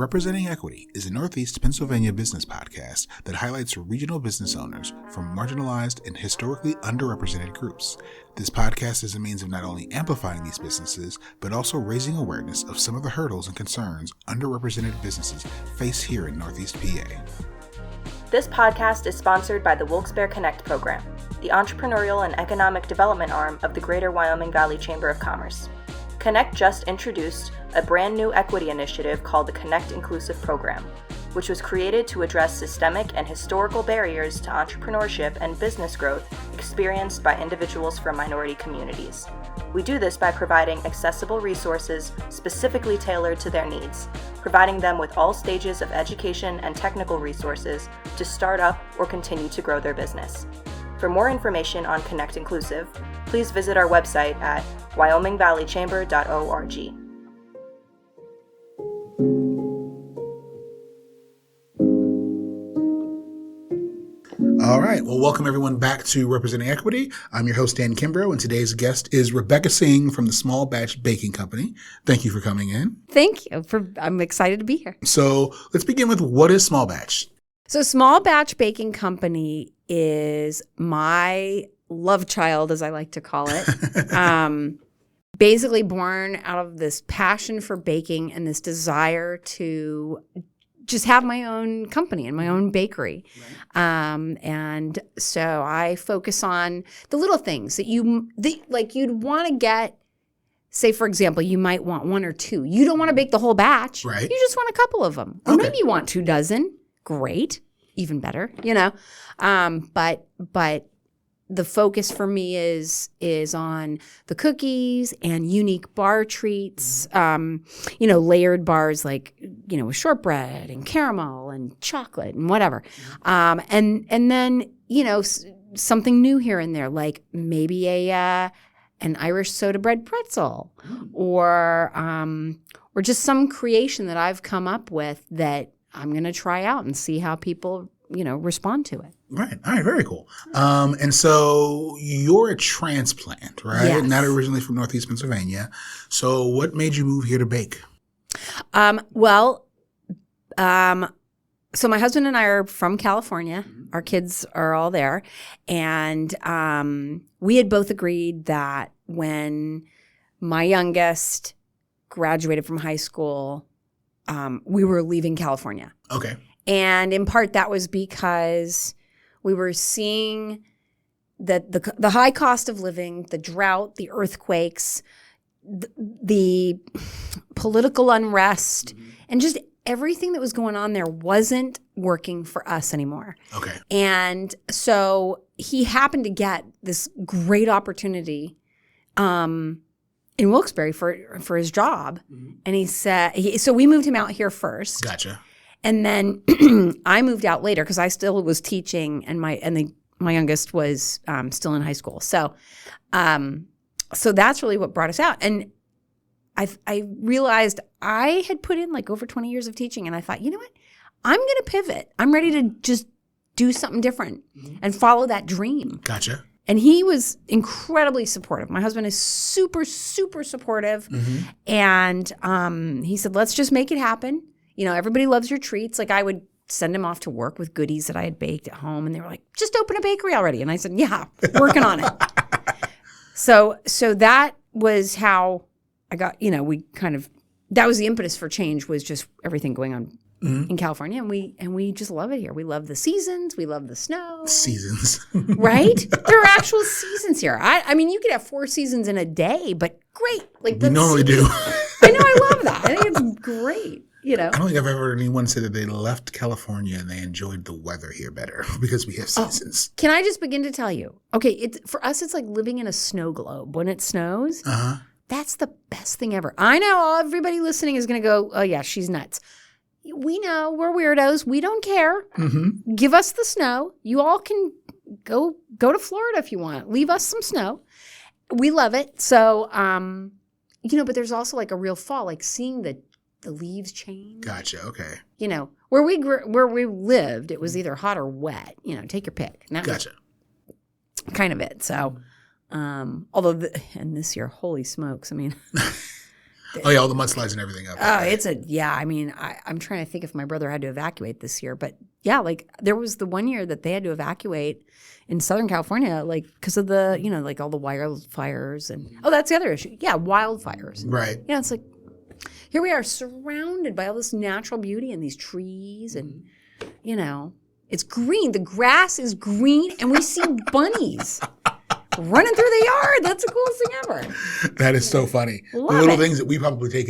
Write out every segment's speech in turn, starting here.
Representing Equity is a Northeast Pennsylvania business podcast that highlights regional business owners from marginalized and historically underrepresented groups. This podcast is a means of not only amplifying these businesses, but also raising awareness of some of the hurdles and concerns underrepresented businesses face here in Northeast PA. This podcast is sponsored by the Wilkes-Barre Connect program, the entrepreneurial and economic development arm of the Greater Wyoming Valley Chamber of Commerce. Connect just introduced a brand new equity initiative called the Connect Inclusive Program, which was created to address systemic and historical barriers to entrepreneurship and business growth experienced by individuals from minority communities. We do this by providing accessible resources specifically tailored to their needs, providing them with all stages of education and technical resources to start up or continue to grow their business. For more information on Connect Inclusive, please visit our website at wyomingvalleychamber.org. All right. Well, welcome everyone back to Representing Equity. I'm your host, Dan Kimbrough, and today's guest is Rebecca Singh from the Small Batch Baking Company. Thank you for coming in. Thank you. I'm excited to be here. So let's begin with, what is Small Batch? So Small Batch Baking Company is my love child, as I like to call it. Basically born out of this passion for baking and this desire to just have my own company and my own bakery. Right. And so I focus on the little things that you'd want to get. Say, for example, you might want one or two. You don't want to bake the whole batch. Right. You just want a couple of them. Or maybe you want 24. Great. Even better, But the focus for me is on the cookies and unique bar treats, layered bars like, with shortbread and caramel and chocolate and whatever. And then, something new here and there, like maybe an Irish soda bread pretzel or just some creation that I've come up with that I'm going to try out and see how people, respond to it. Right. All right. Very cool. And so you're a transplant, right? Yes. Not originally from Northeast Pennsylvania. So what made you move here to bake? So my husband and I are from California. Our kids are all there. And we had both agreed that when my youngest graduated from high school, we were leaving California. Okay. And in part that was because we were seeing that the high cost of living, the drought, the earthquakes, the political unrest, and just everything that was going on there wasn't working for us anymore. Okay. And so he happened to get this great opportunity in Wilkes-Barre for his job. Mm-hmm. And he said, so we moved him out here first. Gotcha. And then I moved out later because I still was teaching, and my youngest was still in high school. So that's really what brought us out. And I realized I had put in like over 20 years of teaching, and I thought, you know what? I'm going to pivot. I'm ready to just do something different and follow that dream. Gotcha. And he was incredibly supportive. My husband is super, super supportive. Mm-hmm. And he said, let's just make it happen. Everybody loves your treats. Like I would send him off to work with goodies that I had baked at home. And they were like, just open a bakery already. And I said, yeah, working on it. So that was how I got, that was the impetus for change, was just everything going on in California. And we just love it here. We love the seasons. We love the snow. Seasons. Right? There are actual seasons here. I mean, you could have 4 seasons in a day, but great. Like we normally do. I know. I love that. I think it's great. I don't think I've ever heard anyone say that they left California and they enjoyed the weather here better because we have seasons. Oh, can I just begin to tell you? Okay, for us, it's like living in a snow globe. When it snows, that's the best thing ever. I know everybody listening is going to go, oh, yeah, she's nuts. We know we're weirdos. We don't care. Mm-hmm. Give us the snow. You all can go to Florida if you want. Leave us some snow. We love it. So, but there's also like a real fall, like seeing the leaves change. Gotcha. Okay. Where we lived, it was either hot or wet. Take your pick. And that gotcha. was kind of it. So, although and this year, holy smokes! I mean, Oh, yeah, all the mudslides and everything up. I'm trying to think if my brother had to evacuate this year. But yeah, like there was the one year that they had to evacuate in Southern California, like because of the, like all the wildfires. And, that's the other issue. Yeah, wildfires. Right. Yeah, it's like here we are surrounded by all this natural beauty and these trees and, it's green. The grass is green and we see bunnies running through the yard. That's the coolest thing ever. That is so funny. Love the little it. things that we probably take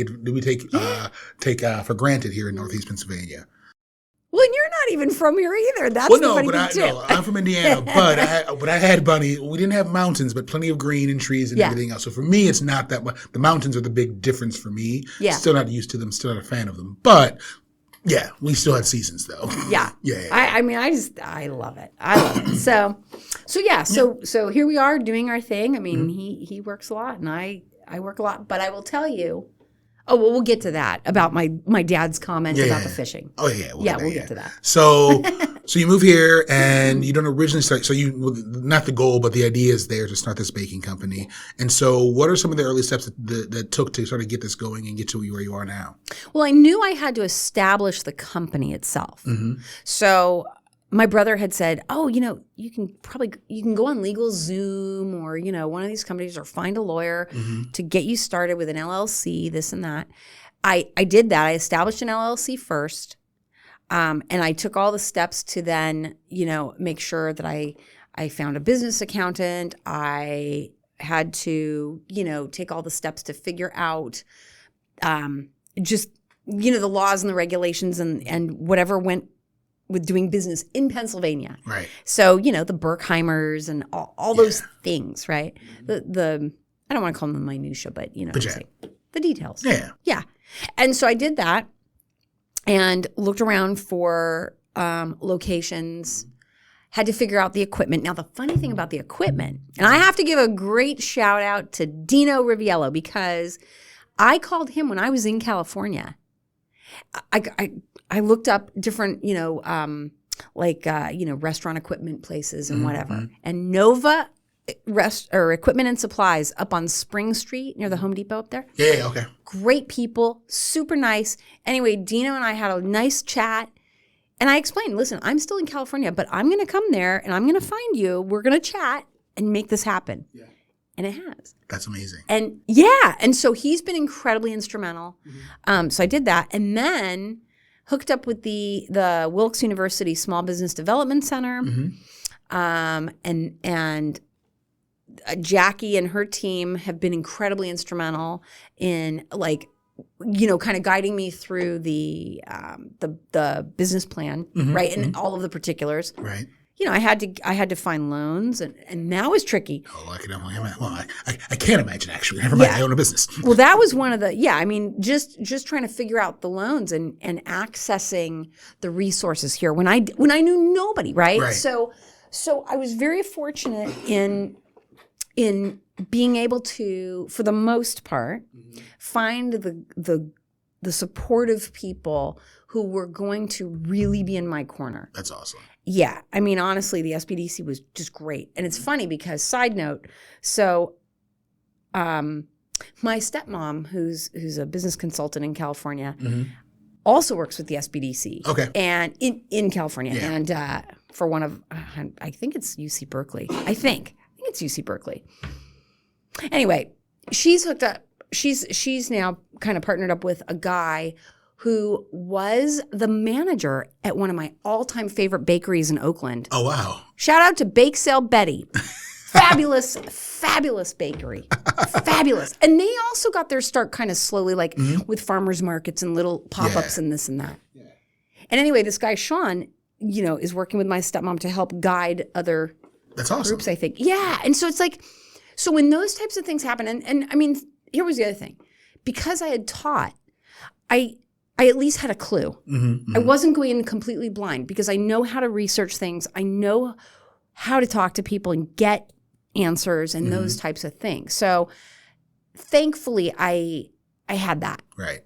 for granted here in Northeast Pennsylvania. Well, and you're not even from here either. That's the funny thing too. I'm from Indiana, but I had bunny. We didn't have mountains, but plenty of green and trees and everything else. So for me, it's not that much. The mountains are the big difference for me. Yeah. Still not used to them. Still not a fan of them. But yeah, we still had seasons though. Yeah. Yeah. I love it. I love it. So here we are doing our thing. I mean, he works a lot and I work a lot, but I will tell you. Oh, well, we'll get to that about my dad's comment about the fishing. Oh, yeah. We'll get to that. So you move here and you don't originally start. So not the goal, but the idea is there to start this baking company. And so what are some of the early steps that took to sort of get this going and get to where you are now? Well, I knew I had to establish the company itself. Mm-hmm. So my brother had said, you can go on LegalZoom or, one of these companies or find a lawyer to get you started with an LLC, this and that. I did that. I established an LLC first. And I took all the steps to then, make sure that I found a business accountant. I had to, take all the steps to figure out the laws and the regulations and whatever went with doing business in Pennsylvania. Right. So, the Berkheimers and all those things, right? The I don't want to call them the minutia, but, the details. Yeah. Yeah. And so I did that and looked around for locations, had to figure out the equipment. Now, the funny thing about the equipment, and I have to give a great shout out to Dino Riviello because I called him when I was in California. I looked up different, restaurant equipment places and whatever. And Nova Equipment and Supplies up on Spring Street near the Home Depot up there. Yeah, okay. Great people, super nice. Anyway, Dino and I had a nice chat. And I explained, listen, I'm still in California, but I'm going to come there and I'm going to find you. We're going to chat and make this happen. Yeah. And it has. That's amazing. And and so he's been incredibly instrumental. So I did that. And then hooked up with the Wilkes University Small Business Development Center. And Jackie and her team have been incredibly instrumental in kind of guiding me through the business plan, right? And all of the particulars. Right. I had to find loans, and that was tricky. Oh, I can't imagine actually. Never mind, I own a business. Well, that was one of the just trying to figure out the loans and accessing the resources here when I knew nobody, right? Right. So I was very fortunate in being able to, for the most part, find the supportive people who were going to really be in my corner. That's awesome. Yeah. I mean, honestly, the SBDC was just great. And it's funny because, side note, so my stepmom, who's a business consultant in California, also works with the SBDC. Okay. And in California. Yeah. And for one of, I think it's UC Berkeley. I think it's UC Berkeley. Anyway, she's hooked up. She's now kind of partnered up with a guy who was the manager at one of my all-time favorite bakeries in Oakland. Oh, wow. Shout out to Bake Sale Betty. Fabulous, fabulous bakery. Fabulous. And they also got their start kind of slowly, with farmers markets and little pop-ups and this and that. Yeah. And anyway, this guy, Sean, is working with my stepmom to help guide other groups, I think. Yeah. And so it's so when those types of things happen, and I mean, here was the other thing. Because I had taught, I at least had a clue. I wasn't going in completely blind because I know how to research things. I know how to talk to people and get answers and those types of things. So thankfully I had that. Right.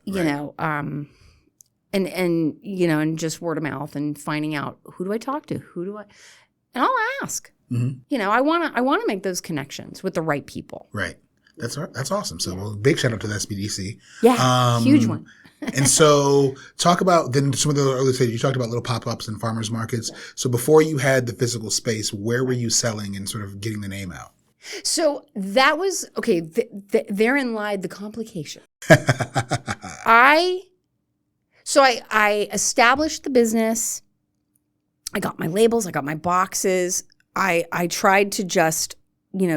And just word of mouth and finding out who do I talk to? And I'll ask. I want to make those connections with the right people. Right. That's awesome. So, well, big shout out to the SBDC. Yeah, huge one. And so talk about then some of the early stages. You talked about little pop-ups and farmers markets. So before you had the physical space, where were you selling and sort of getting the name out? So that was, okay, therein lied the complication. I established the business. I got my labels. I got my boxes. I tried to just,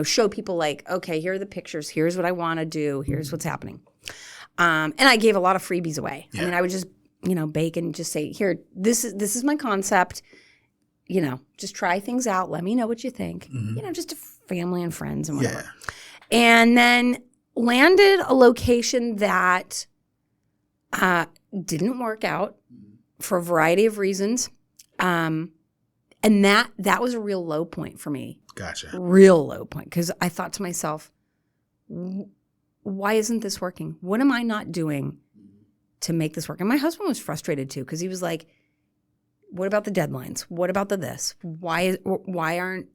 show people like, okay, here are the pictures. Here's what I want to do. Here's what's happening. And I gave a lot of freebies away. Yeah. I mean, I would just, bake and just say, here, this is my concept. Just try things out. Let me know what you think. Mm-hmm. Just to family and friends and whatever. Yeah. And then landed a location that didn't work out for a variety of reasons. And that was a real low point for me. Gotcha. Real low point. Because I thought to myself, why isn't this working? What am I not doing to make this work? And my husband was frustrated too, because he was like, what about the deadlines? What about the this? Why aren't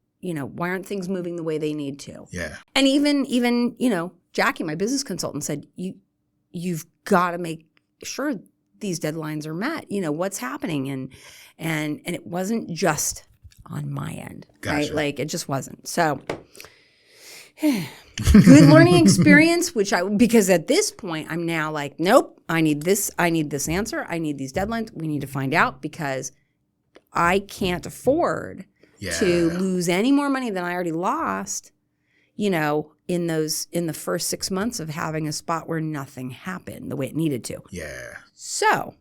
things moving the way they need to? Yeah. And even Jackie, my business consultant, said, you've got to make sure these deadlines are met. What's happening? And it wasn't just on my end. Gotcha. Right? Like it just wasn't. So good learning experience, because at this point I'm now like, nope, I need this answer. I need these deadlines. We need to find out, because I can't afford to lose any more money than I already lost, in the first 6 months of having a spot where nothing happened the way it needed to. Yeah. So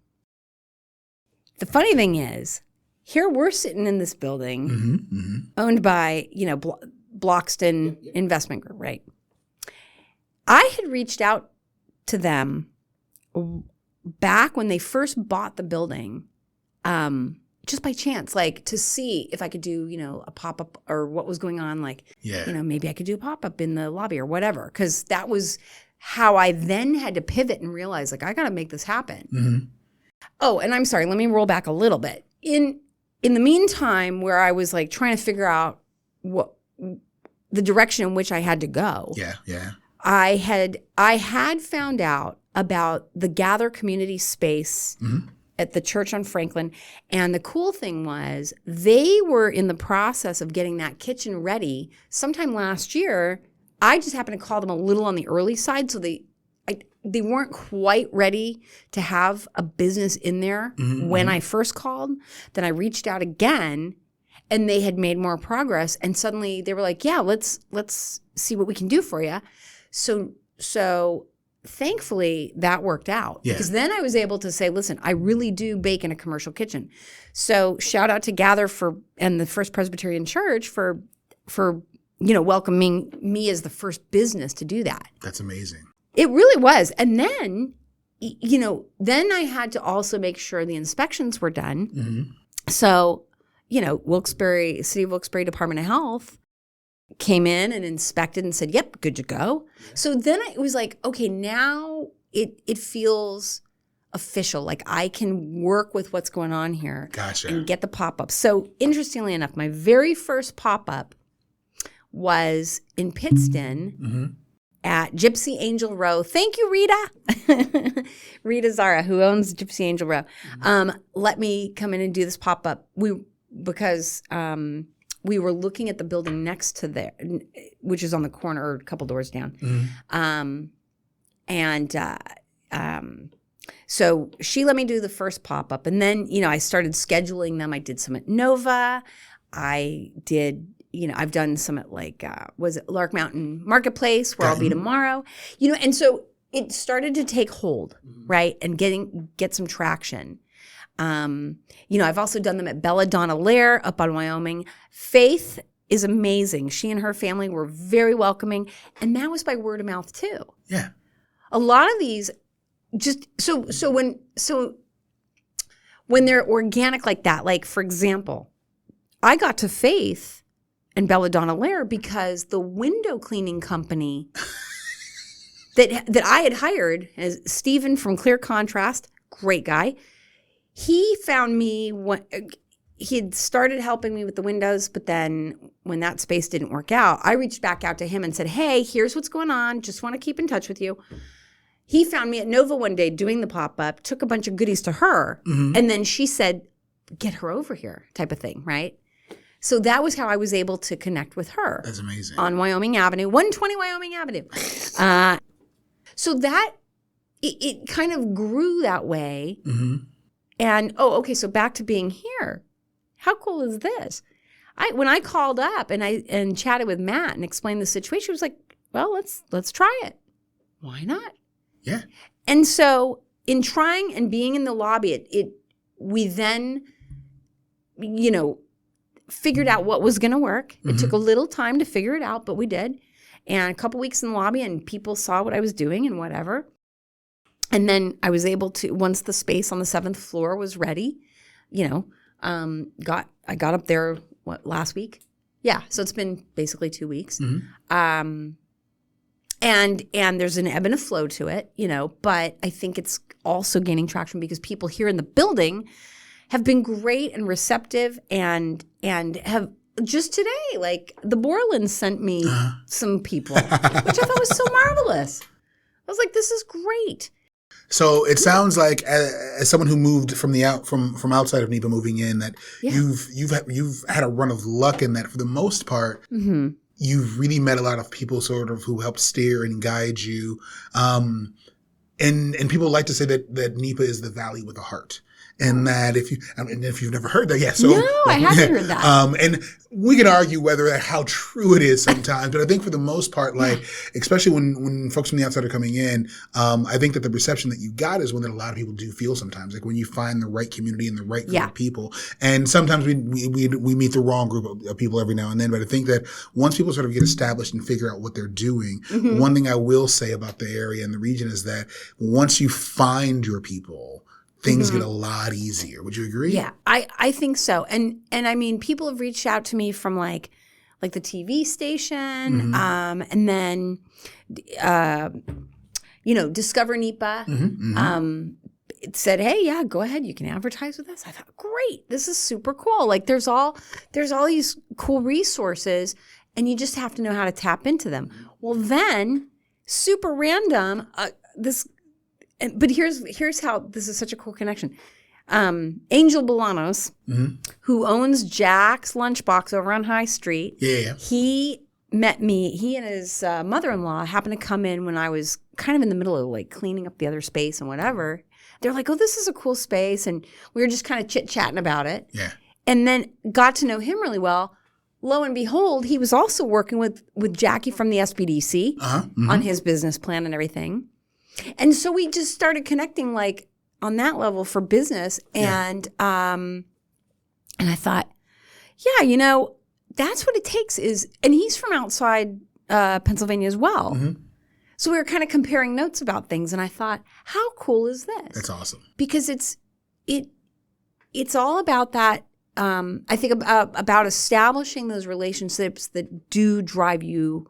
the funny thing is, here we're sitting in this building owned by, Bloxton Investment Group, right? I had reached out to them back when they first bought the building, just by chance, like to see if I could do, a pop-up or what was going on. Like, maybe I could do a pop-up in the lobby or whatever. Because that was how I then had to pivot and realize, like, I got to make this happen. Mm-hmm. Oh, and I'm sorry, let me roll back a little bit. In the meantime, where I was like trying to figure out what the direction in which I had to go. Yeah. I had found out about the Gather community space at the church on Franklin. And the cool thing was they were in the process of getting that kitchen ready sometime last year. I just happened to call them a little on the early side. So they weren't quite ready to have a business in there when I first called. Then I reached out again, and they had made more progress. And suddenly they were like, yeah, let's see what we can do for you. So thankfully that worked out, because then I was able to say, listen, I really do bake in a commercial kitchen. So shout out to Gather and the First Presbyterian Church for welcoming me as the first business to do that. That's amazing. It really was. And then, then I had to also make sure the inspections were done. Mm-hmm. So, Wilkes-Barre, City of Wilkes-Barre Department of Health came in and inspected and said, yep, good to go. Yeah. So then it was like, okay, now it feels official. Like I can work with what's going on here. Gotcha. And get the pop-up. So interestingly enough, my very first pop-up was in Pittston at Gypsy Angel Row. Thank you, Rita. Rita Zara, who owns Gypsy Angel Row. Let me come in and do this pop-up. Because we were looking at the building next to there, which is on the corner or a couple doors down. So she let me do the first pop-up. And then, I started scheduling them. I did some at Nova. I did, I've done some at was it Lark Mountain Marketplace, where I'll be tomorrow. And so it started to take hold, right? And get some traction. I've also done them at Belladonna Lair up on Wyoming. Faith is amazing. She and her family were very welcoming. And that was by word of mouth too. Yeah. A lot of these just, so when they're organic like that, like for example, I got to Faith and Belladonna Lair because the window cleaning company that I had hired, as Stephen from Clear Contrast, great guy, he found me he'd started helping me with the windows, but then when that space didn't work out, I reached back out to him and said, hey, here's what's going on. Just want to keep in touch with you. He found me at Nova one day doing the pop-up, took a bunch of goodies to her, and then she said, get her over here type of thing, right? So that was how I was able to connect with her. That's amazing. On Wyoming Avenue, 120 Wyoming Avenue. So that, it kind of grew that way. And, so back to being here. How cool is this? When I called up and chatted with Matt and explained the situation, I was like, well, let's try it. Why not? Yeah. And so in trying and being in the lobby, we then, figured out what was going to work. It took a little time to figure it out, but we did. And a couple weeks in the lobby, and people saw what I was doing and whatever. And then I was able to, once the space on the 7th floor was ready, I got up there, last week? Yeah, so it's been basically 2 weeks. And there's an ebb and a flow to it, but I think it's also gaining traction because people here in the building have been great and receptive and have just today, like the Borlands sent me some people, which I thought was so marvelous. I was like, this is great. So it sounds like, as someone who moved from outside of NEPA, moving in, that you've had a run of luck in that for the most part. You've really met a lot of people sort of who help steer and guide you. And people like to say that NEPA is the valley with a heart. And that if you've never heard that, no, I haven't heard that. And we can argue how true it is sometimes, but I think for the most part, especially when folks from the outside are coming in, I think that the reception that you got is one that a lot of people do feel sometimes, like when you find the right community and the right group of people. And sometimes we meet the wrong group of people every now and then, but I think that once people sort of get established and figure out what they're doing, one thing I will say about the area and the region is that once you find your people, things get a lot easier. Would you agree? Yeah, I think so. And I mean, people have reached out to me from like the TV station, and then, Discover NEPA. It said, hey, yeah, go ahead. You can advertise with us. I thought, great. This is super cool. Like there's all these cool resources and you just have to know how to tap into them. Well, then super random, but here's how this is such a cool connection. Angel Bolanos, who owns Jack's Lunchbox over on High Street, he met me. He and his mother-in-law happened to come in when I was kind of in the middle of like cleaning up the other space and whatever. They're like, oh, this is a cool space. And we were just kind of chit-chatting about it. Yeah. And then got to know him really well. Lo and behold, he was also working with Jackie from the SBDC on his business plan and everything. And so we just started connecting like on that level for business. And and I thought, that's what it takes and he's from outside Pennsylvania as well. So we were kind of comparing notes about things. And I thought, how cool is this? That's awesome. Because it's all about that. I think about establishing those relationships that do drive you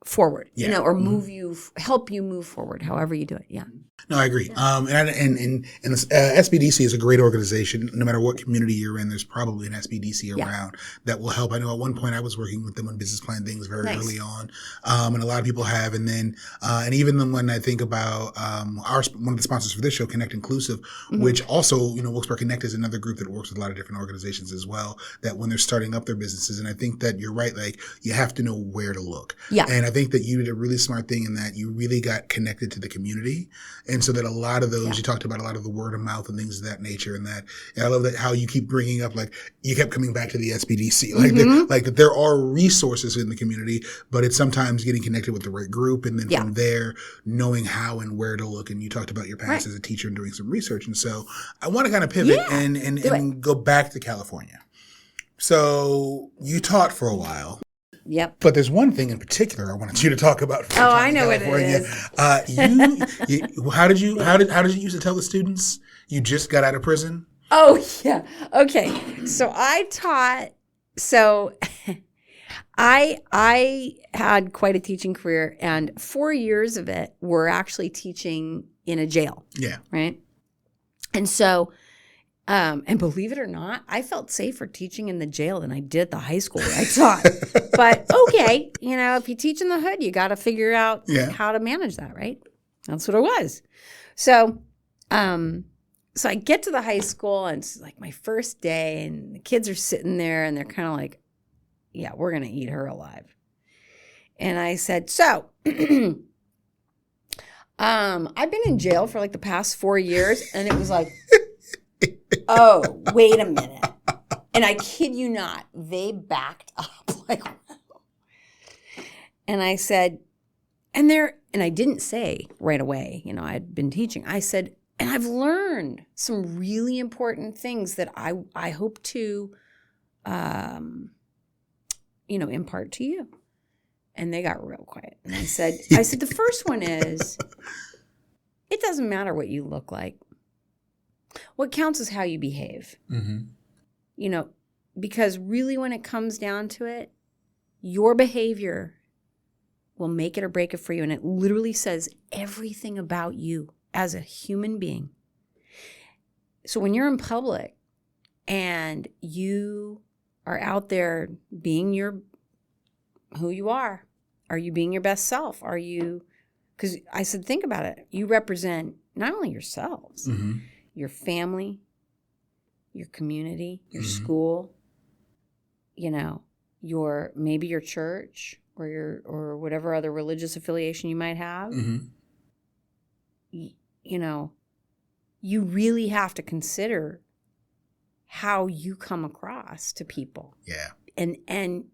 forward, or move you, help you move forward, however you do it. Yeah. No, I agree. And SBDC is a great organization. No matter what community you're in, there's probably an SBDC around that will help. I know at one point I was working with them on business plan things very early on. And a lot of people have. And then, and even when I think about, one of the sponsors for this show, Connect Inclusive, which also, Wilkes-Barre Connect is another group that works with a lot of different organizations as well, that when they're starting up their businesses. And I think that you're right. Like you have to know where to look. Yeah. And I think that you did a really smart thing in that you really got connected to the community. And so that a lot of those, you talked about a lot of the word of mouth and things of that nature. And I love that how you keep bringing up, like you kept coming back to the SBDC, like that there are resources in the community, but it's sometimes getting connected with the right group. And then from there, knowing how and where to look. And you talked about your past as a teacher and doing some research. And so I want to kind of pivot and go back to California. So you taught for a while. Yep. But there's one thing in particular I wanted you to talk about. Oh, I know what it is. How did you used to tell the students you just got out of prison? Oh, yeah. Okay. So I taught. So I had quite a teaching career, and 4 years of it were actually teaching in a jail. Yeah. Right. And so And believe it or not, I felt safer teaching in the jail than I did at the high school where I taught. But okay, if you teach in the hood, you got to figure out how to manage that, right? That's what it was. So, so I get to the high school and it's like my first day and the kids are sitting there and they're kind of like, yeah, we're going to eat her alive. And I said, so I've been in jail for like the past 4 years. And it was like, oh, wait a minute. And I kid you not, they backed up like, and I said, and I didn't say right away, I'd been teaching. I said, and I've learned some really important things that I hope to, impart to you. And they got real quiet. And I said, the first one is, it doesn't matter what you look like. What counts is how you behave. Mm-hmm. Because really when it comes down to it, your behavior will make it or break it for you. And it literally says everything about you as a human being. So when you're in public and you are out there being who you are you being your best self? Because I said, think about it. You represent not only yourselves, mm-hmm. your family, your community, your mm-hmm. school, maybe your church or whatever other religious affiliation you might have. Mm-hmm. You really have to consider how you come across to people. Yeah. And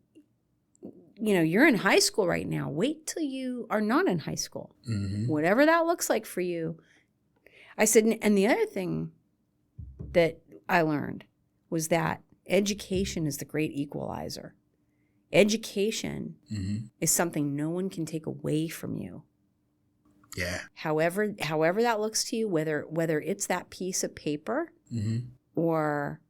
you're in high school right now. Wait till you are not in high school. Mm-hmm. Whatever that looks like for you. I said, and the other thing that I learned was that education is the great equalizer. Education mm-hmm. is something no one can take away from you. Yeah. However that looks to you, whether it's that piece of paper mm-hmm. or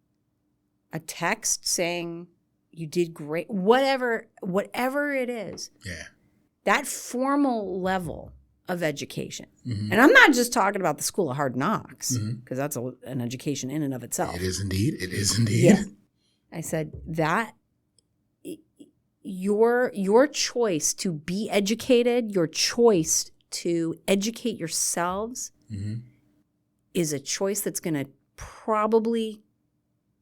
a text saying you did great, whatever it is. Yeah. That formal level of education. Mm-hmm. And I'm not just talking about the School of Hard Knocks, because that's an education in and of itself. It is indeed. Yeah. I said that your choice to be educated, your choice to educate yourselves mm-hmm. is a choice that's going to probably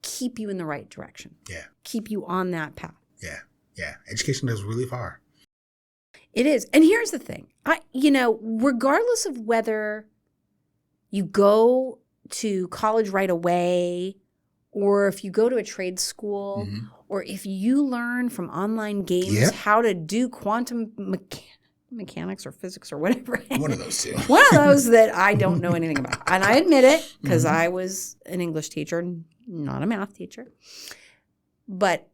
keep you in the right direction. Yeah. Keep you on that path. Yeah. Yeah. Education goes really far. It is. And here's the thing. Regardless of whether you go to college right away or if you go to a trade school mm-hmm. or if you learn from online games how to do quantum mechanics or physics or whatever. One of those two. One of those that I don't know anything about. And I admit it because mm-hmm. I was an English teacher, not a math teacher. But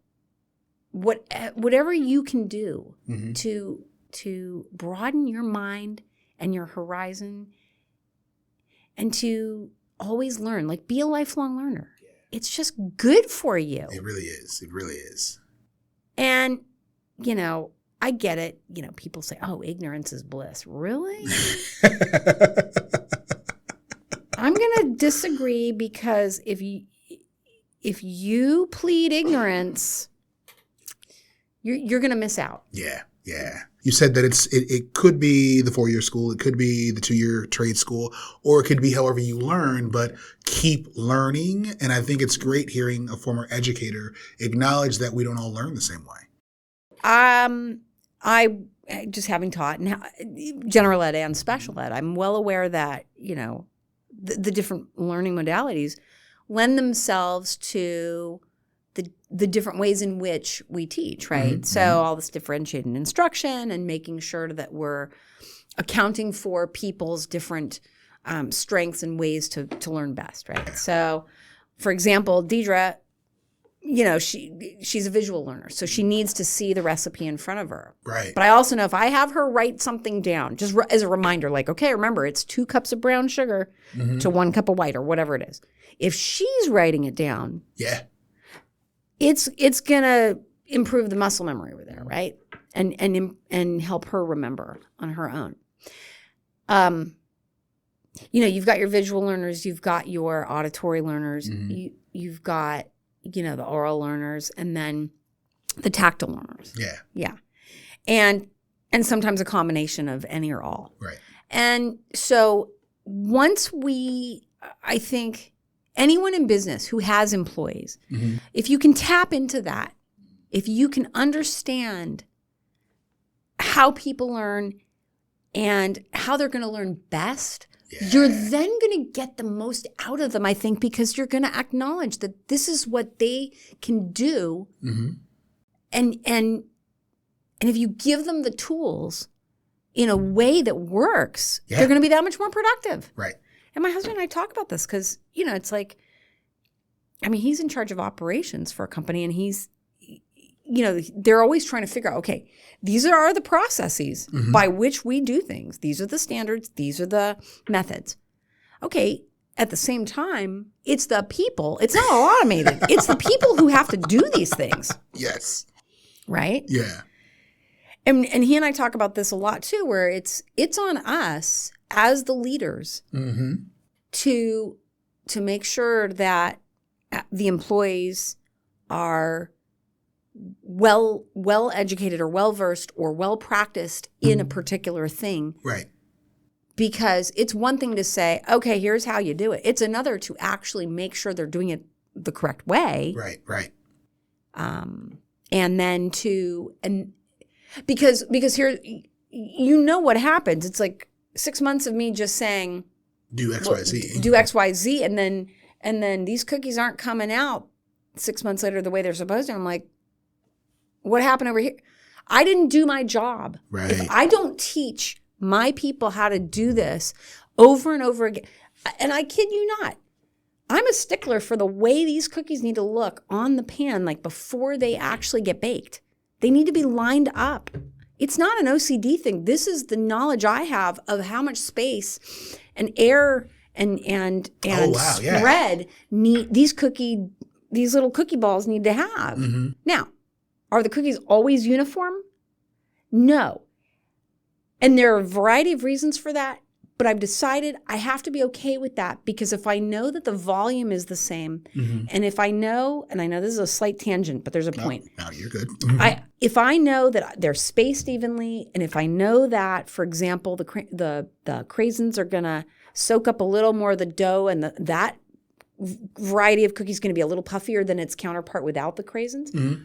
whatever you can do mm-hmm. to broaden your mind and your horizon and to always learn, like be a lifelong learner. Yeah. It's just good for you. It really is. It really is. And, I get it. People say, oh, ignorance is bliss. Really? I'm going to disagree because if you plead ignorance, you're going to miss out. Yeah. Yeah. You said that it could be the 4-year school, it could be the 2-year trade school, or it could be however you learn, but keep learning. And I think it's great hearing a former educator acknowledge that we don't all learn the same way. I just having taught general ed and special ed, I'm well aware that, the different learning modalities lend themselves to the different ways in which we teach, right? Mm-hmm. So all this differentiated instruction and making sure that we're accounting for people's different strengths and ways to learn best, right? So, for example, Deidre, she's a visual learner, so she needs to see the recipe in front of her. Right. But I also know if I have her write something down, just as a reminder, like, okay, remember, it's 2 cups of brown sugar mm-hmm. to 1 cup of white or whatever it is. If she's writing it down, it's gonna improve the muscle memory over there, right? And help her remember on her own. you've got your visual learners, you've got your auditory learners, Mm-hmm. you've got, the oral learners, and then the tactile learners. Yeah. Yeah. And sometimes a combination of any or all. Right. And so once I think anyone in business who has employees, Mm-hmm. if you can tap into that, if you can understand how people learn and how they're going to learn best, you're then going to get the most out of them, I think, because you're going to acknowledge that this is what they can do. Mm-hmm. And if you give them the tools in a way that works, they're going to be that much more productive. Right. And my husband and I talk about this because, it's like, he's in charge of operations for a company, and he's, they're always trying to figure out, okay, these are the processes Mm-hmm. by which we do things. These are the standards. These are the methods. Okay. At the same time, it's the people. It's not all automated. It's the people who have to do these things. Yes. Right? Yeah. And he and I talk about this a lot too, where it's on us as the leaders Mm-hmm. to make sure that the employees are well educated or well versed or well practiced in a particular thing. Right. Because it's one thing to say, okay, here's how you do it. It's another to actually make sure they're doing it the correct way. Right. Right. And then because here, what happens. It's like 6 months of me just saying, Do X, Y, Z. do X, Y, Z. And then these cookies aren't coming out 6 months later the way they're supposed to. I'm like, what happened over here? I didn't do my job. Right. If I don't teach my people how to do this over and over again, and I kid you not, I'm a stickler for the way these cookies need to look on the pan, like before they actually get baked. They need to be lined up. It's not an OCD thing. This is the knowledge I have of how much space and air and spread these little cookie balls need to have. Mm-hmm. Now, are the cookies always uniform? No. And there are a variety of reasons for that, but I've decided I have to be okay with that, because if I know that the volume is the same, Mm-hmm. and if I know, and I know this is a slight tangent, but there's a point. No, you're good. Mm-hmm. If I know that they're spaced evenly, and if I know that, for example, the craisins are going to soak up a little more of the dough, and that variety of cookie is going to be a little puffier than its counterpart without the craisins, Mm-hmm.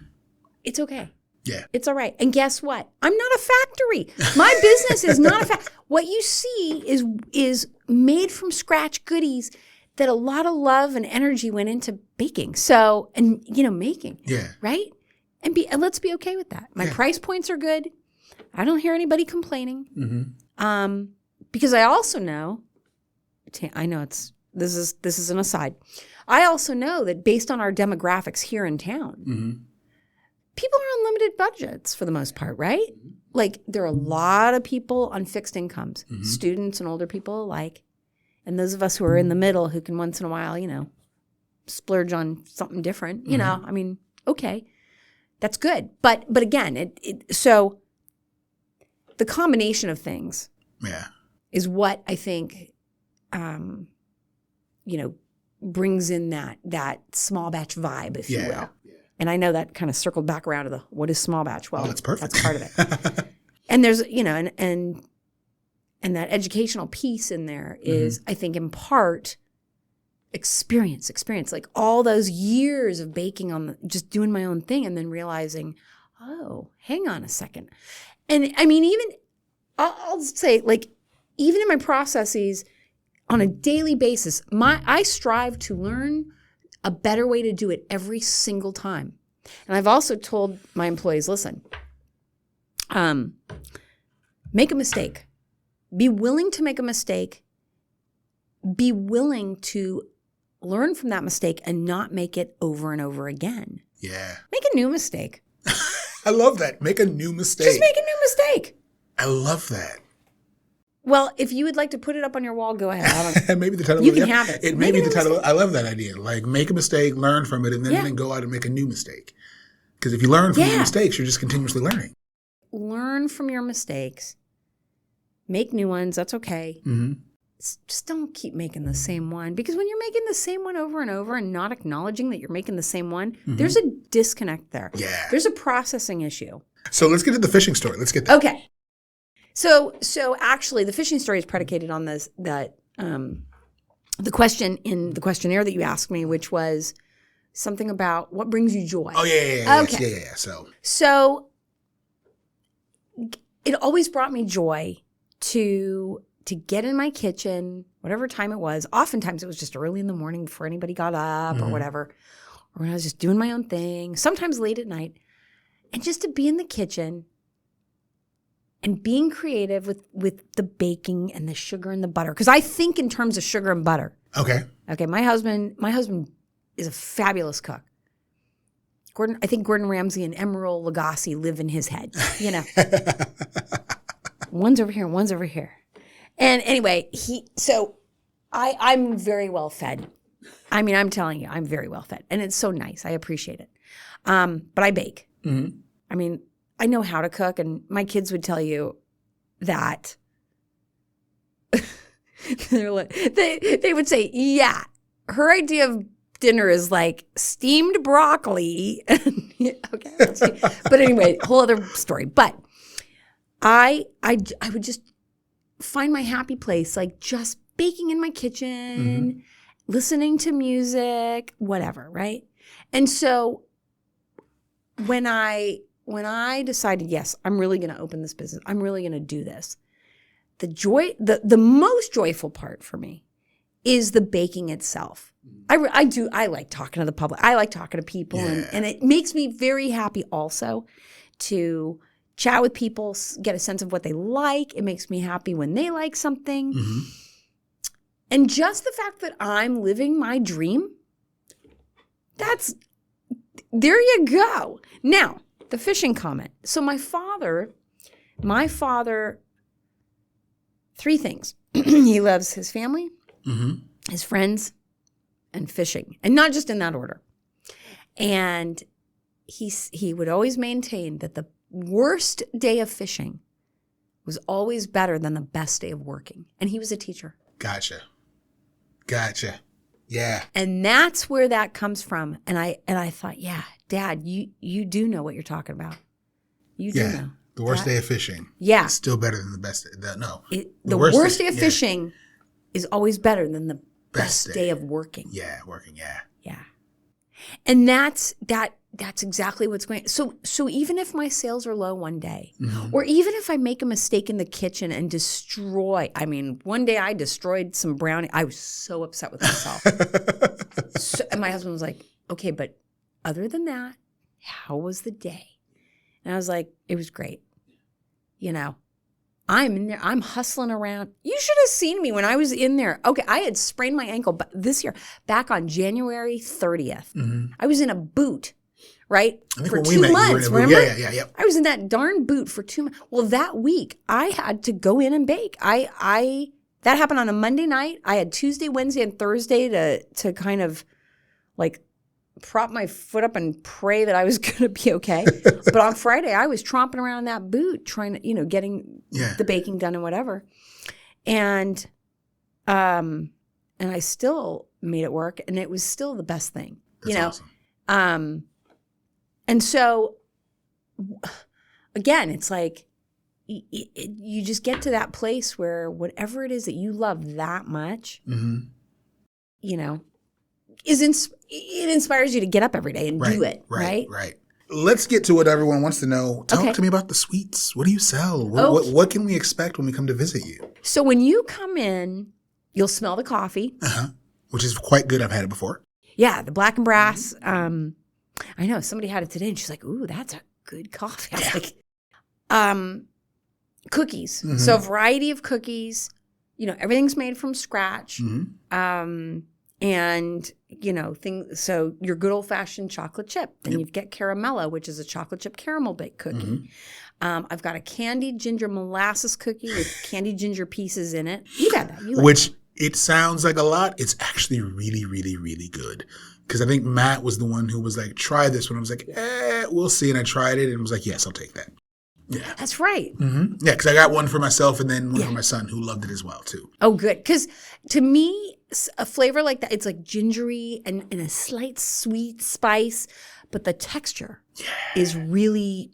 it's okay. Yeah. It's all right. And guess what? I'm not a factory. My business is not a factory. What you see is made from scratch goodies that a lot of love and energy went into baking. So, and making. Yeah. Right? And let's be okay with that. My price points are good. I don't hear anybody complaining. Mm-hmm. Because I also know, this is an aside. I also know that based on our demographics here in town, Mm-hmm. people are on limited budgets for the most part, right? Like, there are a lot of people on fixed incomes, Mm-hmm. students and older people alike. And those of us who are in the middle who can once in a while, splurge on something different, okay, that's good. But again, so the combination of things is what I think, brings in that small batch vibe, if you will. Yeah. And I know that kind of circled back around to what is small batch? Well, that's perfect. That's part of it. And there's, and that educational piece in there is, I think, in part experience, like all those years of baking just doing my own thing, and then realizing, oh, hang on a second. And I mean, even I'll say, like, even in my processes on a daily basis, I strive to learn a better way to do it every single time. And I've also told my employees, listen, make a mistake. Be willing to make a mistake. Be willing to learn from that mistake and not make it over and over again. Yeah. Make a new mistake. I love that. Make a new mistake. Just make a new mistake. I love that. Well, if you would like to put it up on your wall, go ahead. Maybe the title. You can have it. It may be the title. I love that idea. Like, make a mistake, learn from it, and then go out and make a new mistake. Because if you learn from your mistakes, you're just continuously learning. Learn from your mistakes. Make new ones. That's okay. Mm-hmm. just don't keep making the same one, because when you're making the same one over and over and not acknowledging that you're making the same one, there's a disconnect there. Yeah. There's a processing issue. So let's get to the fishing story. Let's get there. Okay. So actually the fishing story is predicated on the question in the questionnaire that you asked me, which was something about what brings you joy. Oh, yeah. Okay. Yeah. So it always brought me joy to get in my kitchen, whatever time it was. Oftentimes it was just early in the morning before anybody got up or whatever, or when I was just doing my own thing, sometimes late at night, and just to be in the kitchen and being creative with the baking and the sugar and the butter. Because I think in terms of sugar and butter. Okay. Okay, my husband is a fabulous cook. I think Gordon Ramsay and Emeril Lagasse live in his head, you know. One's over here and one's over here. And anyway, I'm very well fed. I mean, I'm telling you, I'm very well fed. And it's so nice. I appreciate it. But I bake. Mm-hmm. I mean, I know how to cook, and my kids would tell you that. They would say, yeah, her idea of dinner is like steamed broccoli. Okay. But anyway, whole other story. But I would just find my happy place, like just baking in my kitchen, listening to music, whatever, right? And so when I decided, yes, I'm really going to open this business, I'm really going to do this, the most joyful part for me is the baking itself. I like talking to the public. I like talking to people, and it makes me very happy also to chat with people, get a sense of what they like. It makes me happy when they like something. Mm-hmm. And just the fact that I'm living my dream, there you go. Now, the fishing comment. So my father, three things. He loves his family, his friends, and fishing. And not just in that order. And he would always maintain that the worst day of fishing was always better than the best day of working. And he was a teacher. Gotcha. Yeah. And that's where that comes from. And I thought, yeah, Dad, you do know what you're talking about. You do know. The worst day of fishing. Yeah. Is still better than the best day. The worst day of fishing is always better than the best day of working. Yeah, working, yeah. And that's exactly what's going on. So even if my sales are low one day, or even if I make a mistake in the kitchen and one day I destroyed some brownie. I was so upset with myself. And my husband was like, okay, but other than that, how was the day? And I was like, it was great. You know, I'm in there. I'm hustling around. You should have seen me when I was in there. Okay, I had sprained my ankle this year, back on January 30th. I was in a boot, right? I think for when 2 months, remember? Yeah. I was in that darn boot for 2 months. Well, that week, I had to go in and bake. That happened on a Monday night. I had Tuesday, Wednesday, and Thursday to kind of like prop my foot up and pray that I was going to be okay. But on Friday, I was tromping around that boot trying to, getting the baking done and whatever. And I still made it work, and it was still the best thing. That's awesome. And so again, it's like you just get to that place where whatever it is that you love that much, it inspires you to get up every day and do it, right? Right. Let's get to what everyone wants to know. Talk to me about the sweets. What do you sell? What can we expect when we come to visit you? So when you come in, you'll smell the coffee. Which is quite good. I've had it before. Yeah, the Black and Brass. I know somebody had it today, and she's like, "Ooh, that's a good coffee." I was like, cookies. So a variety of cookies. Everything's made from scratch. And, things. So your good old-fashioned chocolate chip. Then you get Carpenella, which is a chocolate chip caramel baked cookie. I've got a candied ginger molasses cookie with candied ginger pieces in it. You got that. It sounds like a lot. It's actually really, really, really good. Because I think Matt was the one who was like, try this one. I was like, we'll see. And I tried it and was like, yes, I'll take that. Yeah. That's right. Mm-hmm. Yeah, because I got one for myself and then one for my son who loved it as well, too. Oh, good. Because to me, a flavor like that, it's like gingery and a slight sweet spice, but the texture is really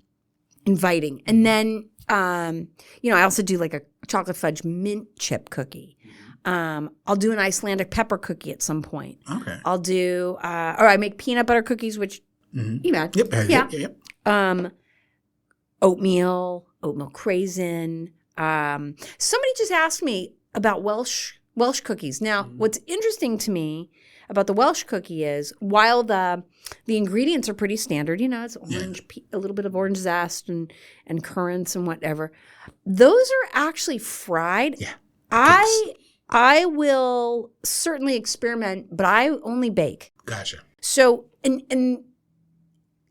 inviting. And then, I also do like a chocolate fudge mint chip cookie. I'll do an Icelandic pepper cookie at some point. Okay. I'll do, or I make peanut butter cookies, which you know, Yep. Oatmeal craisin. Somebody just asked me about Welsh cookies. Now, what's interesting to me about the Welsh cookie is while the ingredients are pretty standard, it's orange, a little bit of orange zest and currants and whatever. Those are actually fried. Yeah. I will certainly experiment, but I only bake. Gotcha. So, and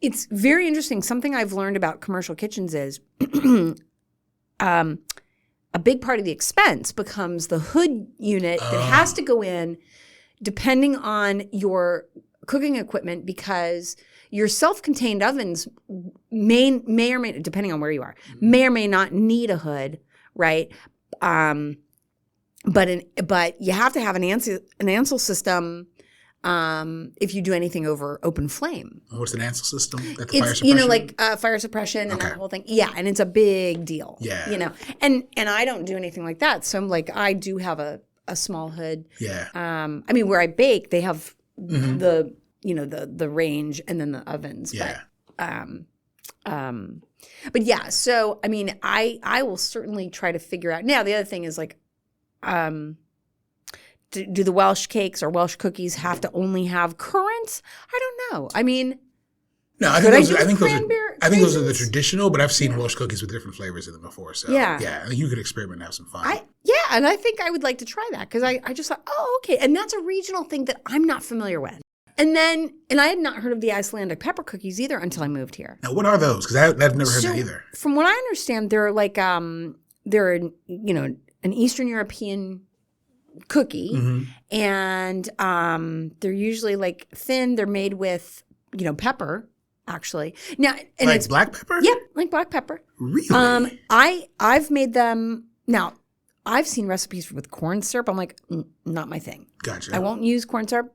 it's very interesting. Something I've learned about commercial kitchens is a big part of the expense becomes the hood unit that has to go in depending on your cooking equipment, because your self-contained ovens may or may, depending on where you are, may or may not need a hood, right? But you have to have an Ansel system if you do anything over open flame. What's an Ansel system? Fire suppression? suppression? Fire suppression and that whole thing. Yeah, and it's a big deal. Yeah. And I don't do anything like that. So I do have a small hood. Yeah. Where I bake, they have the range and then the ovens. Yeah. But yeah, so I will certainly try to figure out. Now the other thing is do the Welsh cakes or Welsh cookies have to only have currants? I don't know. No, I think those are the traditional, but I've seen Welsh cookies with different flavors in them before. So yeah, I think you could experiment and have some fun. And I think I would like to try that because I just thought, oh, okay. And that's a regional thing that I'm not familiar with. And I had not heard of the Icelandic pepper cookies either until I moved here. Now, what are those? Because I've never heard that either. From what I understand, they're like they're an Eastern European cookie, and they're usually like thin. They're made with pepper, actually. Now, and it's black pepper. Yep, like black pepper. Really? I've made them. Now, I've seen recipes with corn syrup. I'm like, not my thing. Gotcha. I won't use corn syrup.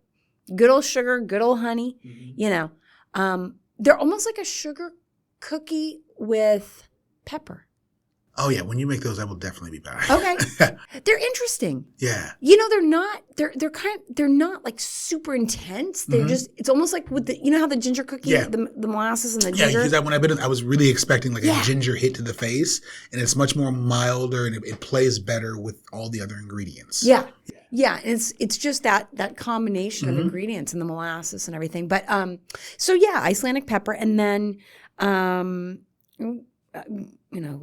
Good old sugar, good old honey. They're almost like a sugar cookie with pepper. Oh yeah, when you make those, I will definitely be back. Okay, they're interesting. Yeah, they're not like super intense. They're just, it's almost like with the, how the ginger cookie, the molasses and the ginger. Yeah, because I was really expecting like a ginger hit to the face, and it's much more milder and it plays better with all the other ingredients. Yeah. It's just that combination of ingredients and the molasses and everything. But Icelandic pepper, and then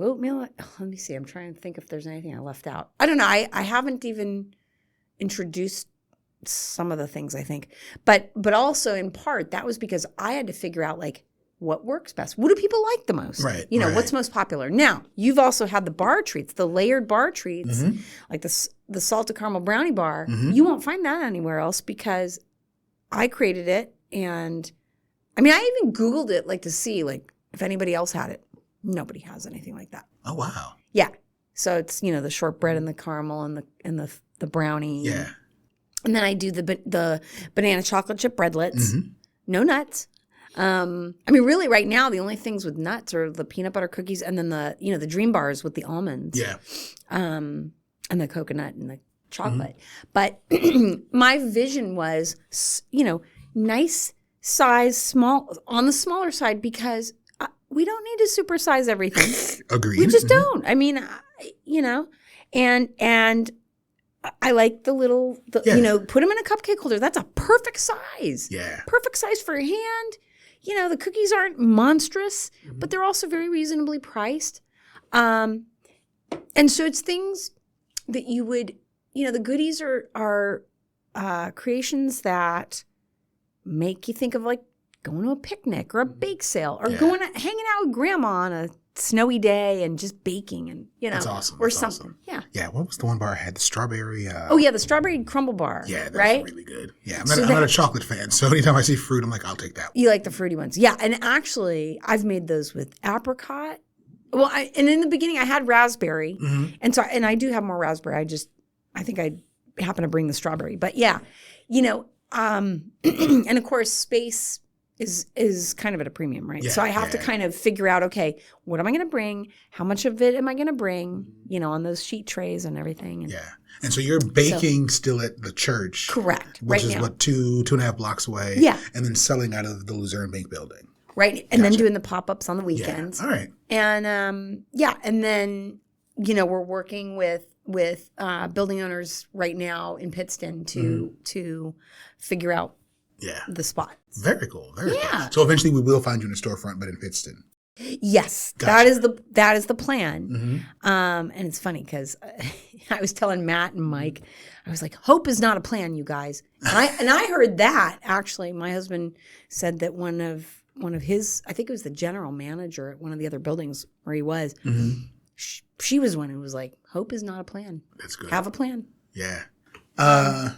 oatmeal. Let me see. I'm trying to think if there's anything I left out. I don't know. I haven't even introduced some of the things, I think. But also in part that was because I had to figure out like what works best. What do people like the most? Right. What's most popular. Now, you've also had the bar treats, the layered bar treats, like the salted caramel brownie bar. You won't find that anywhere else because I created it, and I even Googled it like to see like if anybody else had it. Nobody has anything like that. Oh wow. Yeah. So it's the shortbread and the caramel and the brownie. Yeah. And then I do the banana chocolate chip breadlets. No nuts. Really right now the only things with nuts are the peanut butter cookies and then the dream bars with the almonds. Yeah. And the coconut and the chocolate. But my vision was nice size, small, on the smaller side, because we don't need to supersize everything. Agreed. We just don't. And I like the little, put them in a cupcake holder. That's a perfect size. Yeah. Perfect size for your hand. The cookies aren't monstrous, but they're also very reasonably priced. And so it's things that you would, the goodies are creations that make you think of like going to a picnic or a bake sale or hanging out with grandma on a snowy day and just baking and, That's awesome. Or That's something. Awesome. Yeah. Yeah. What was the one bar I had? The strawberry. The strawberry crumble bar. Yeah, that's right? really good. Yeah, I'm not a chocolate fan, so anytime I see fruit, I'm like, I'll take that one. You like the fruity ones. Yeah, and actually, I've made those with apricot Well, and in the beginning I had raspberry, and so I do have more raspberry. I think I happen to bring the strawberry, but yeah, and of course space is kind of at a premium, right? So I have to kind of figure out, okay, what am I going to bring? How much of it am I going to bring? On those sheet trays and everything. And And so you're baking still at the church. Correct. Which is now. what, 2.5 blocks away. Yeah. And then selling out of the Luzerne Bank building. Right. And then doing the pop-ups on the weekends. Yeah. All right. And and then, we're working with building owners right now in Pittston to figure out the spot. Very cool. Very cool. So eventually we will find you in a storefront, but in Pittston. Yes, gotcha. that is the plan. And it's funny because I was telling Matt and Mike, I was like, hope is not a plan, you guys. And I heard that actually. My husband said that one of his, I think it was the general manager at one of the other buildings where he was. She was one who was like, hope is not a plan. That's good. Have a plan. Yeah.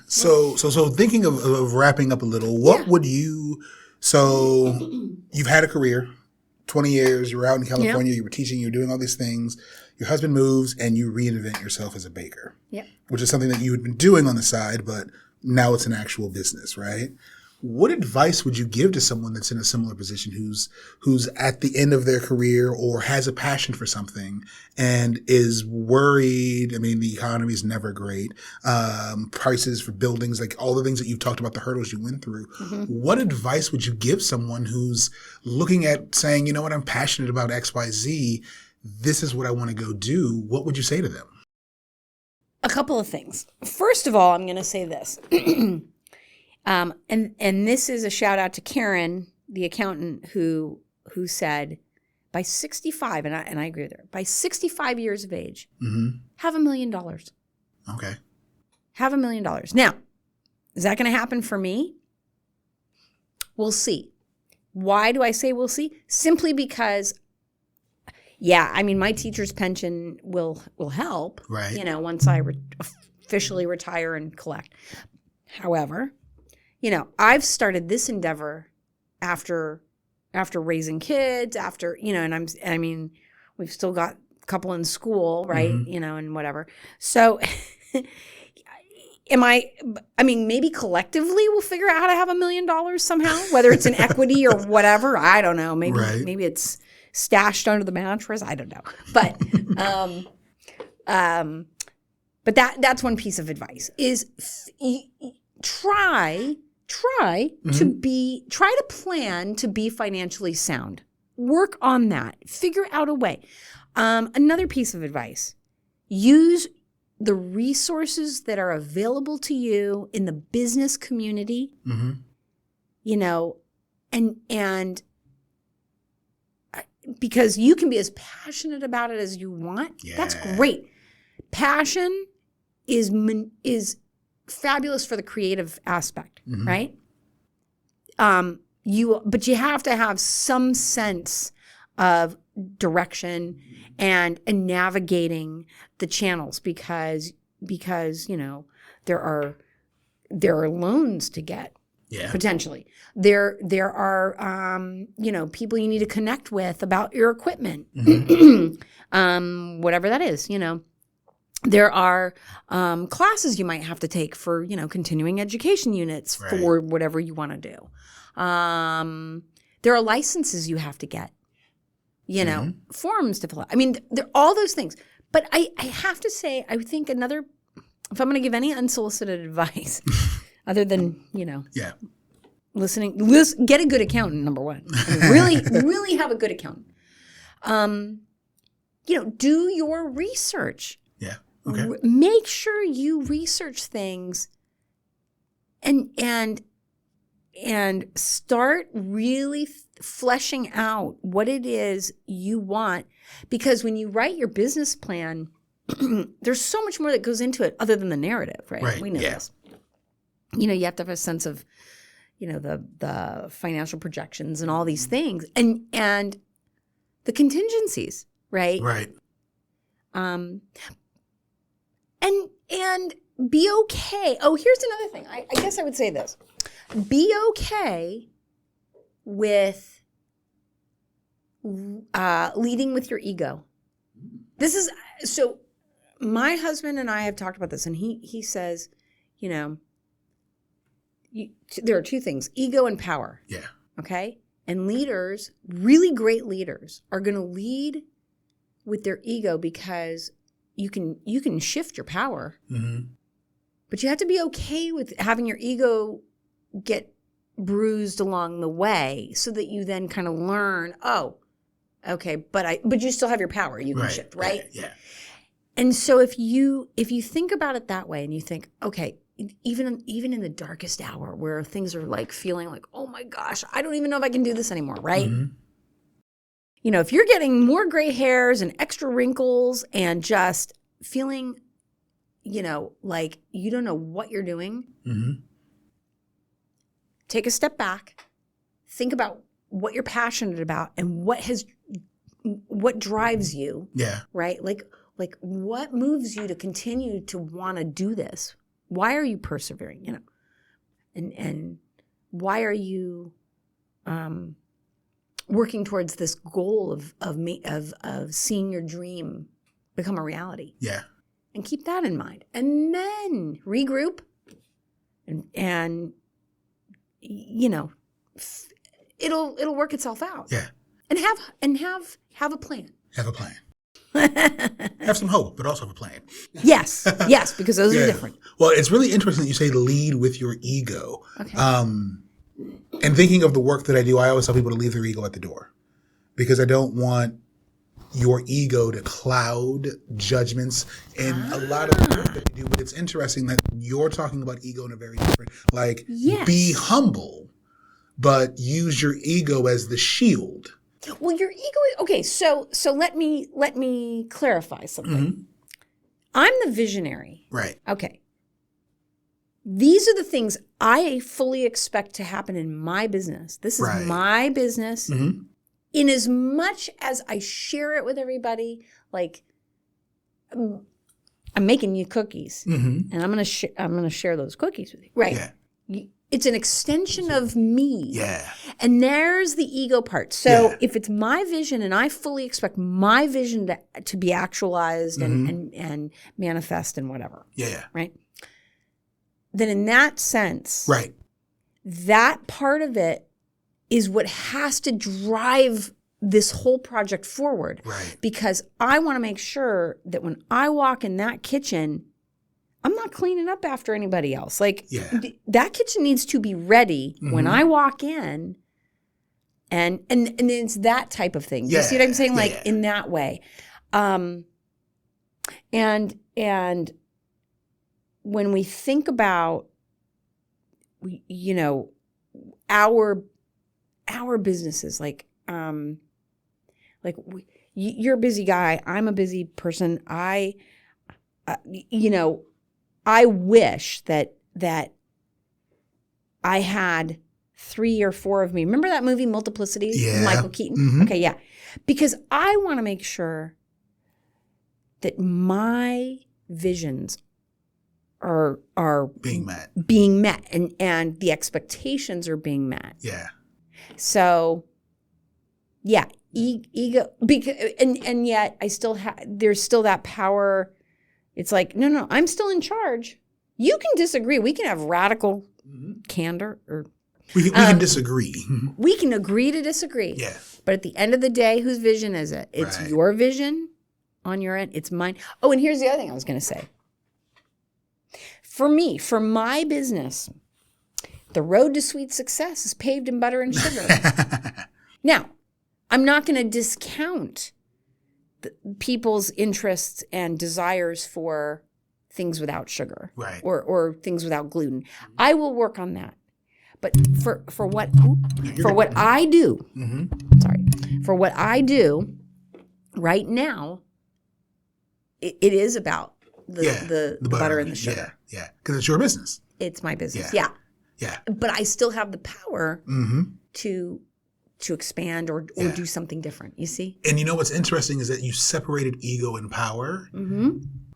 So thinking of wrapping up a little, what would you? So you've had a career. 20 years, you're out in California, you were teaching, you're doing all these things. Your husband moves and you reinvent yourself as a baker, which is something that you had been doing on the side, but now it's an actual business, right? What advice would you give to someone that's in a similar position who's at the end of their career or has a passion for something and is worried? I mean, the economy is never great. Prices for buildings, like all the things that you've talked about, the hurdles you went through. What advice would you give someone who's looking at saying, you know what, I'm passionate about X, Y, Z. This is what I want to go do. What would you say to them? A couple of things. First of all, I'm going to say this. And this is a shout out to Karen, the accountant, who said by 65, and I agree with her, by 65 years of age, have $1 million. Okay. Have $1 million. Now, is that going to happen for me? We'll see. Why do I say we'll see? Simply because, my teacher's pension will help, right? Once I officially retire and collect. However, I've started this endeavor after raising kids, and we've still got a couple in school, right? And whatever. So maybe collectively we'll figure out how to have $1 million somehow, whether it's in equity or whatever. I don't know. Maybe it's stashed under the mattress. I don't know. But that's one piece of advice is try to plan to be financially sound. Work on that. Figure out a way. Another piece of advice, use the resources that are available to you in the business community, and because you can be as passionate about it as you want. Yeah. That's great. Passion is fabulous for the creative aspect, right? But you have to have some sense of direction and navigating the channels because there are loans to get. Yeah. Potentially. There are people you need to connect with about your equipment. Whatever that is, There are classes you might have to take for, continuing education units for whatever you want to do. There are licenses you have to get, forms to fill out. There are all those things. But I have to say, I think if I'm going to give any unsolicited advice, other than, listening, get a good accountant, number one. Really have a good accountant. Do your research. Yeah. Okay. Make sure you research things and start really fleshing out what it is you want. Because when you write your business plan, there's so much more that goes into it other than the narrative, right? We know this. You have to have a sense of, the financial projections and all these things and the contingencies, right? Right. And be okay. Oh, here's another thing. I guess I would say this. Be okay with leading with your ego. This is so. My husband and I have talked about this, and he says, there are two things: ego and power. Yeah. Okay, and leaders, really great leaders, are going to lead with their ego because you can shift your power, but you have to be okay with having your ego get bruised along the way, so that you then kind of learn, oh, okay, but you still have your power. You can shift, right? Yeah. And so if you think about it that way, and you think, okay, even in the darkest hour where things are like feeling like, oh my gosh, I don't even know if I can do this anymore, right? If you're getting more gray hairs and extra wrinkles and just feeling, like you don't know what you're doing, take a step back, think about what you're passionate about and what drives you. Yeah. Right? Like what moves you to continue to want to do this? Why are you persevering? And why are you working towards this goal of seeing your dream become a reality? Yeah. And keep that in mind. And then regroup and it'll work itself out. Yeah. And have a plan. Have a plan. Have some hope, but also have a plan. Yes, because those are different. Well, it's really interesting that you say lead with your ego. Okay. And thinking of the work that I do, I always tell people to leave their ego at the door, because I don't want your ego to cloud judgments in a lot of the work that you do. But it's interesting that you're talking about ego in a very different, be humble, but use your ego as the shield. Well, your ego. Okay, so let me clarify something. I'm the visionary. Right. Okay. These are the things I fully expect to happen in my business. This is my business. In as much as I share it with everybody, like I'm making you cookies, and I'm gonna share those cookies with you. Right. Yeah. It's an extension of me. Yeah. And there's the ego part. So if it's my vision and I fully expect my vision to be actualized and manifest and whatever. Yeah. Right. Then in that sense, that part of it is what has to drive this whole project forward. Right. Because I want to make sure that when I walk in that kitchen, I'm not cleaning up after anybody else. That kitchen needs to be ready when I walk in, and it's that type of thing. You see what I'm saying? In that way. And when we think about, our businesses, you're a busy guy. I'm a busy person. I wish that I had 3 or 4 of me. Remember that movie Multiplicity with Michael Keaton? Okay, yeah. Because I want to make sure that my visions are being met and the expectations are being met. Yeah. So ego, because and yet I still there's still that power. It's like, no, I'm still in charge. You can disagree. We can have radical candor, or we can disagree. We can agree to disagree. Yeah. But at the end of the day, whose vision is it? It's your vision on your end. It's mine. Oh, and here's the other thing I was going to say. For me, for my business, the road to sweet success is paved in butter and sugar. Now, I'm not going to discount people's interests and desires for things without sugar, or things without gluten. I will work on that. But for what I do, for what I do right now, it is about the butter and the sugar. Yeah, because it's your business. It's my business. Yeah. But I still have the power to expand or do something different, you see? And you know what's interesting is that you separated ego and power.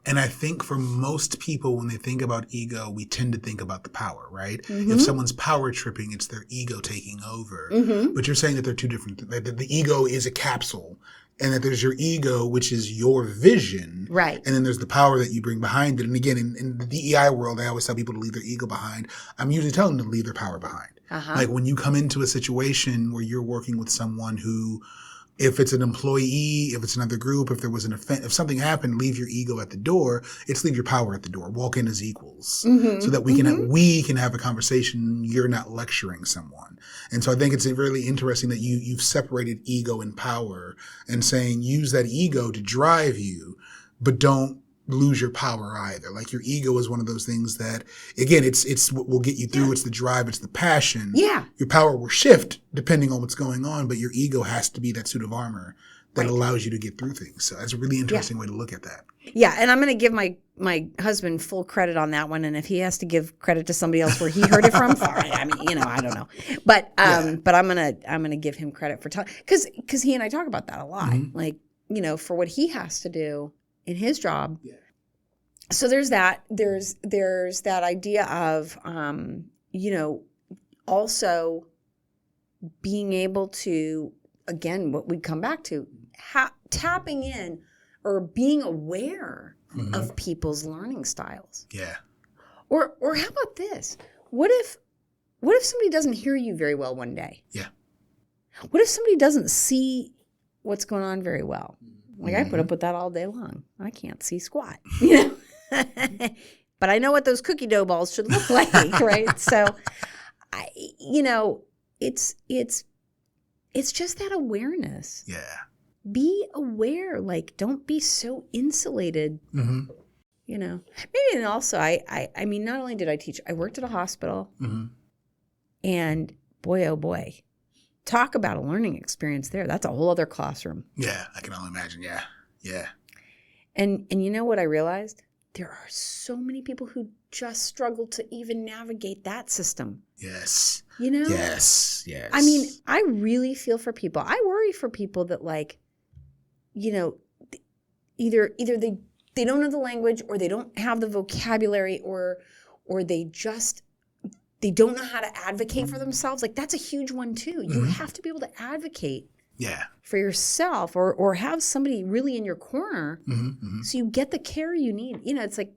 And I think for most people, when they think about ego, we tend to think about the power, right? If someone's power tripping, it's their ego taking over. But you're saying that they're two different, that the ego is a capsule, and that there's your ego, which is your vision. Right. And then there's the power that you bring behind it. And again, in the DEI world, I always tell people to leave their ego behind. I'm usually telling them to leave their power behind. Like when you come into a situation where you're working with someone who, if it's an employee, if it's another group, if there was an offense, if something happened, leave your ego at the door. It's leave your power at the door. Walk in as equals, so that we can have a conversation. You're not lecturing someone, and so I think it's really interesting that you've separated ego and power, and saying use that ego to drive you, but don't lose your power either. Like your ego is one of those things that, again, it's what will get you through. It's the drive. It's the passion. Yeah. Your power will shift depending on what's going on, but your ego has to be that suit of armor that allows you to get through things. So that's a really interesting way to look at that. Yeah. And I'm going to give my husband full credit on that one. And if he has to give credit to somebody else where he heard it from, fine. I mean, I don't know. But I'm going to give him credit for because he and I talk about that a lot. Like, for what he has to do in his job. Yeah. So there's that. There's that idea of, also being able to, again, what we come back to, tapping in or being aware of people's learning styles. Yeah. Or how about this? What if somebody doesn't hear you very well one day? Yeah. What if somebody doesn't see what's going on very well? Like I put up with that all day long. I can't see squat, but I know what those cookie dough balls should look like, right? So, it's just that awareness. Yeah. Be aware. Like, don't be so insulated. Maybe, and also, I mean, not only did I teach, I worked at a hospital, and boy, oh boy. Talk about a learning experience there. That's a whole other classroom. Yeah, I can only imagine. Yeah, yeah. And you know what I realized? There are so many people who just struggle to even navigate that system. Yes. Yes. Yes. I mean, I really feel for people. I worry for people that either they don't know the language, or they don't have the vocabulary, or they don't know how to advocate for themselves. Like that's a huge one too. You have to be able to advocate for yourself, or have somebody really in your corner so you get the care you need. It's like,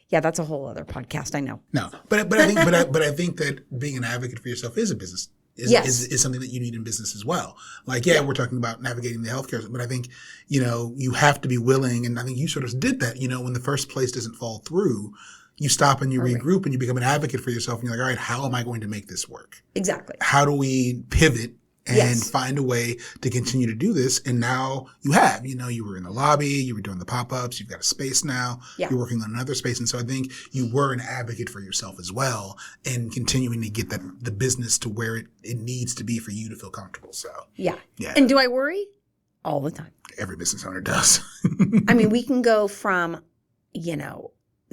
yeah, that's a whole other podcast. I know. No, but I think that being an advocate for yourself is a business. Is something that you need in business as well. Like, we're talking about navigating the healthcare, but I think, you have to be willing, and I think you sort of did that, when the first place doesn't fall through, you stop and you regroup and you become an advocate for yourself, and you're like, all right, how am I going to make this work? Exactly. How do we pivot and find a way to continue to do this? And now you have, you were in the lobby, you were doing the pop-ups, you've got a space now, you're working on another space. And so I think you were an advocate for yourself as well, and continuing to get the business to where it needs to be for you to feel comfortable. So yeah. And do I worry? All the time. Every business owner does. I mean, we can go from,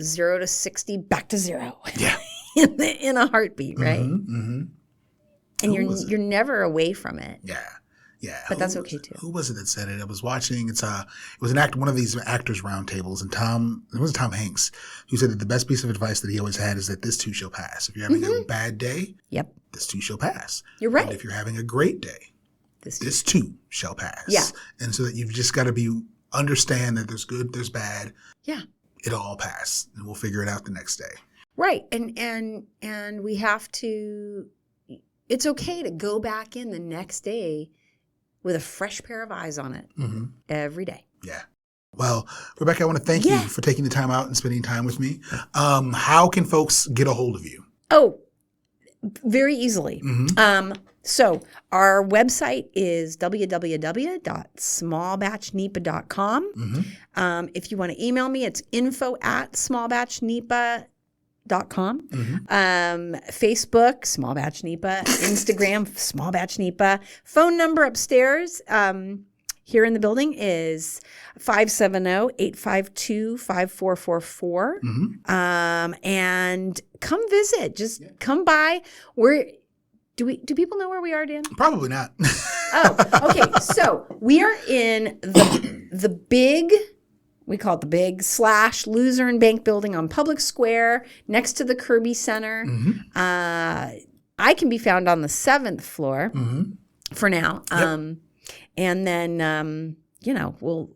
0 to 60 back to 0. Yeah. in a heartbeat, right? And you're never away from it. Yeah. Yeah. But that's okay too. Who was it that said it? I was watching, it was one of these actors roundtables, and it was Tom Hanks, who said that the best piece of advice that he always had is that this too shall pass. If you're having a bad day, this too shall pass. You're right. And if you're having a great day, this too shall pass. Yeah. And so that you've just got to understand that there's good, there's bad. Yeah. It'll all pass, and we'll figure it out the next day. Right. And we have to, it's okay to go back in the next day with a fresh pair of eyes on it every day. Yeah. Well, Rebecca, I want to thank you for taking the time out and spending time with me. How can folks get a hold of you? Oh, very easily. So our website is www.smallbatchnipa.com. If you want to email me, it's info@smallbatchnipa.com. Facebook, Small Batch Nipa. Instagram, Small Batch Nipa. Phone number upstairs here in the building is 570-852-5444. And come visit. Just come by. Do people know where we are, Dan? Probably not. Oh, okay. So we are in the big We call it the big / Luzerne Bank building on Public Square next to the Kirby Center. I can be found on the 7th floor for now. Yep. And then, we'll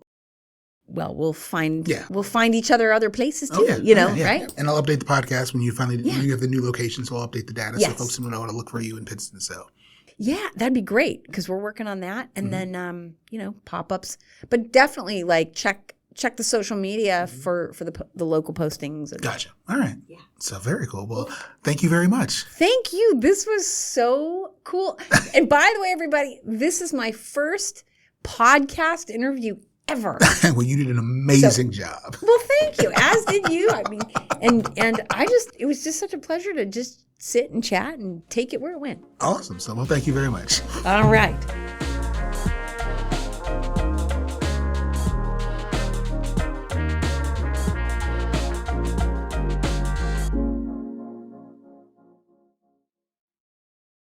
find each other other places too, right? Yeah. And I'll update the podcast when you finally when you have the new location, so I'll update the data so folks will know how to look for you in Pittston. So. Yeah, that'd be great because we're working on that. And then, pop-ups. But definitely, check the social media for the local postings. Gotcha. All right. Yeah. So very cool. Well, thank you very much. Thank you. This was so cool. And by the way, everybody, this is my first podcast interview ever. Well, you did an amazing job. Well, thank you. As did you. I mean, and it was just such a pleasure to just sit and chat and take it where it went. Awesome. So, well, thank you very much. All right.